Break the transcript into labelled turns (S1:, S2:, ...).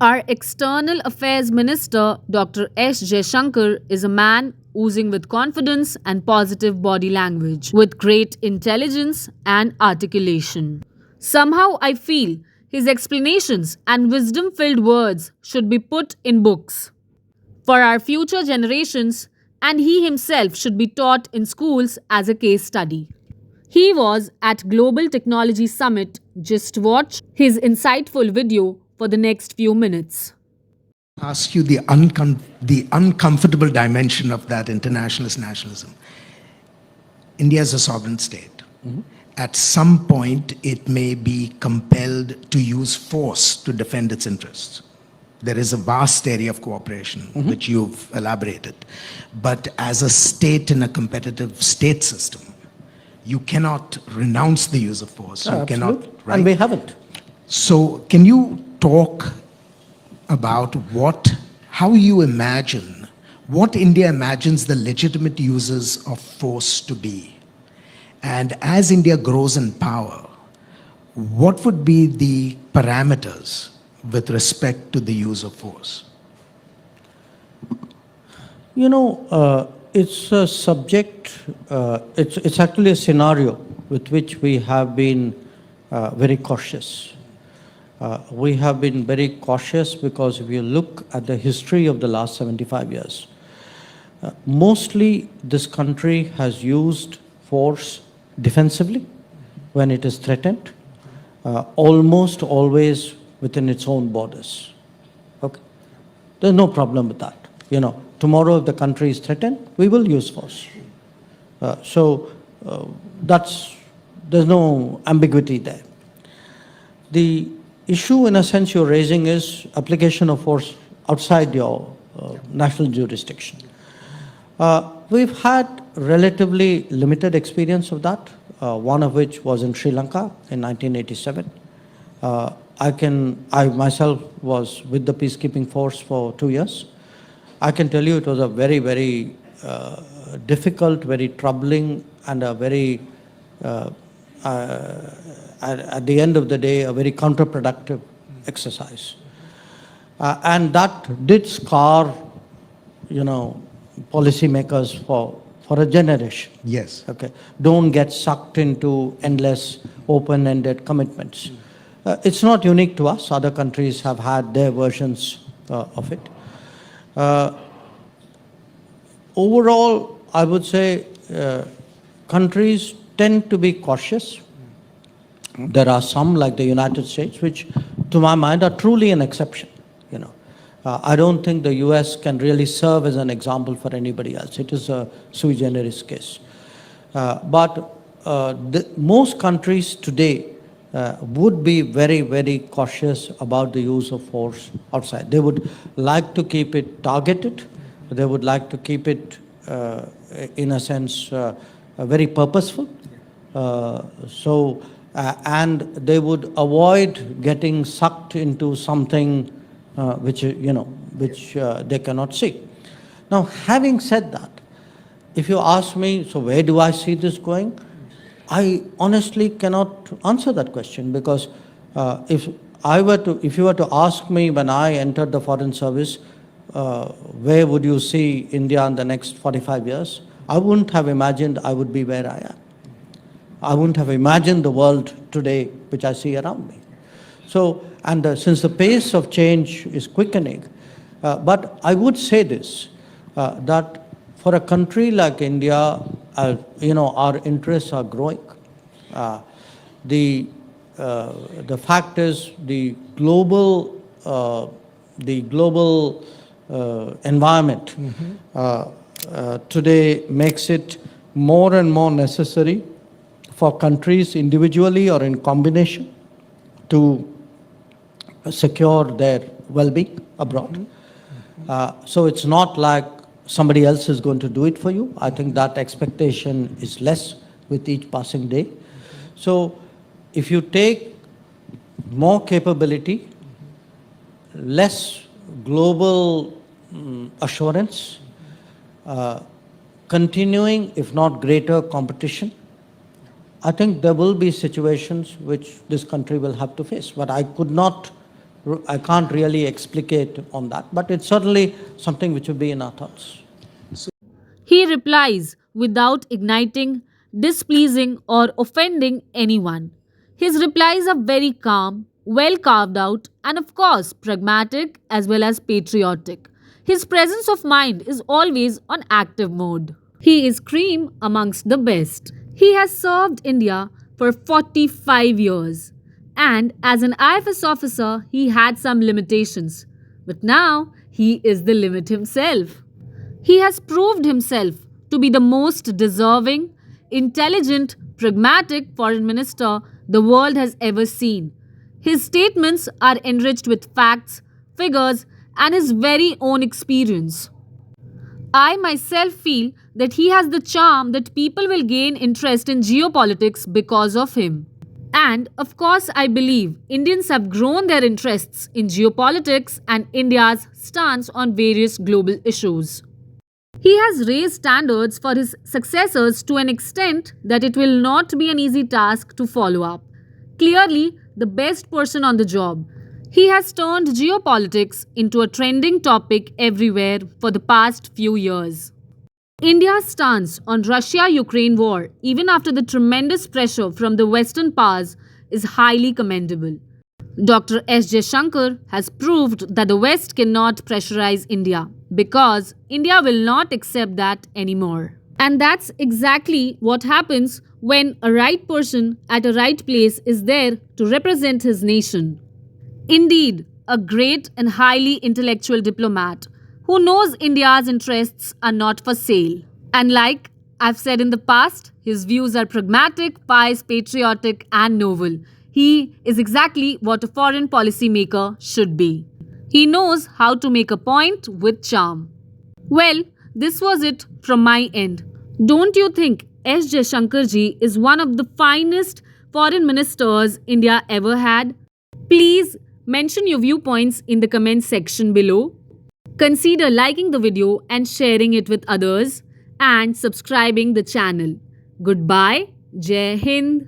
S1: Our External Affairs Minister, Dr. S Jaishankar, is a man oozing with confidence and positive body language, with great intelligence and articulation. Somehow I feel his explanations and wisdom filled words should be put in books for our future generations, and he himself should be taught in schools as a case study. He was at Global Technology Summit. Just watch his insightful video for the next few minutes.
S2: Ask you the uncomfortable dimension of that internationalist nationalism. India is a sovereign state. At some point, it may be compelled to use force to defend its interests. There is a vast area of cooperation, which you've elaborated. But as a state in a competitive state system, you cannot renounce the use of force. You cannot, right?
S3: And we haven't.
S2: So can you talk about how you imagine, what India imagines the legitimate uses of force to be? And as India grows in power, what would be the parameters with respect to the use of force?
S3: You know, it's a subject, it's actually a scenario with which we have been very cautious. We have been very cautious because if you look at the history of the last 75 years, mostly this country has used force defensively when it is threatened, almost always within its own borders. Okay, there's no problem with that. You know, tomorrow if the country is threatened, we will use force. There's no ambiguity there. The issue, in a sense, you're raising is application of force outside your national jurisdiction. We've had relatively limited experience of that, one of which was in Sri Lanka in 1987. I myself was with the peacekeeping force for 2 years. I can tell you it was a very, very difficult, very troubling, and a very, at the end of the day, a very counterproductive exercise. And that did scar, you know, policymakers for a generation.
S2: Yes.
S3: Okay. Don't get sucked into endless open-ended commitments. It's not unique to us. Other countries have had their versions of it. Overall, I would say countries tend to be cautious. There are some, like the United States, which, to my mind, are truly an exception. You know, I don't think the US can really serve as an example for anybody else. It is a sui generis case. But most countries today would be very, very cautious about the use of force outside. They would like to keep it targeted. They would like to keep it, in a sense, very purposeful. And they would avoid getting sucked into something which they cannot see. Now, having said that, if you ask me, so where do I see this going? I honestly cannot answer that question, because if you were to ask me when I entered the Foreign Service, where would you see India in the next 45 years? I wouldn't have imagined I would be where I am. I wouldn't have imagined the world today which I see around me. So, since the pace of change is quickening, but I would say this, that for a country like India, our interests are growing. The fact is the global environment today makes it more and more necessary for countries individually or in combination to secure their well-being abroad. So it's not like somebody else is going to do it for you. I think that expectation is less with each passing day. So if you take more capability, less global assurance, continuing, if not greater, competition, I think there will be situations which this country will have to face. But I could not I can't really explicate on that, but it's certainly something which will be in our thoughts.
S1: He replies without igniting, displeasing, or offending anyone. His replies are very calm, well carved out, and of course, pragmatic as well as patriotic. His presence of mind is always on active mode. He is cream amongst the best. He has served India for 45 years. And as an IFS officer, he had some limitations. But now, he is the limit himself. He has proved himself to be the most deserving, intelligent, pragmatic foreign minister the world has ever seen. His statements are enriched with facts, figures, and his very own experience. I myself feel that he has the charm that people will gain interest in geopolitics because of him. And of course, I believe Indians have grown their interests in geopolitics and India's stance on various global issues. He has raised standards for his successors to an extent that it will not be an easy task to follow up. Clearly, the best person on the job. He has turned geopolitics into a trending topic everywhere for the past few years. India's stance on Russia Ukraine war, even after the tremendous pressure from the Western powers, is highly commendable. Dr. S Jaishankar has proved that the West cannot pressurize India because India will not accept that anymore. And that's exactly what happens when a right person at a right place is there to represent his nation. Indeed, a great and highly intellectual diplomat who knows India's interests are not for sale. And like I've said in the past, his views are pragmatic, pious, patriotic, and noble. He is exactly what a foreign policy maker should be. He knows how to make a point with charm. Well, this was it from my end. Don't you think S. Jaishankar ji is one of the finest foreign ministers India ever had? Please mention your viewpoints in the comment section below. Consider liking the video and sharing it with others and subscribing the channel. Goodbye. Jai Hind.